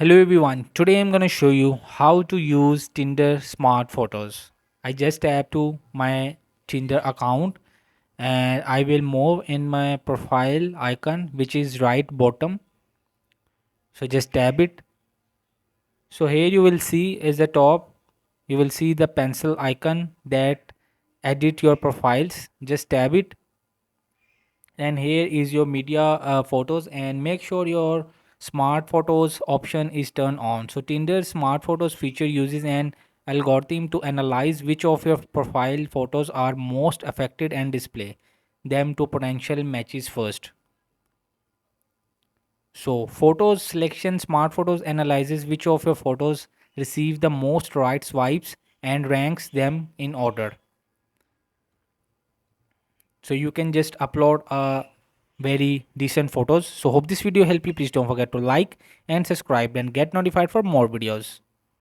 Hello everyone. Today I'm going to show you how to use Tinder smart photos. I just tap to my Tinder account and I will move in my profile icon which is right bottom. So just tap it. So here you will see is the top. You will see the pencil icon that edit your profiles. Just tap it and here is your media photos and make sure your smart photos option is turned on. So Tinder smart photos feature uses an algorithm to analyze which of your profile photos are most affected and display them to potential matches first. So photos selection, smart photos analyzes which of your photos receive the most right swipes and ranks them in order. So you can just upload a very decent photos. So hope this video help you. Please don't forget to like and subscribe and get notified for more videos.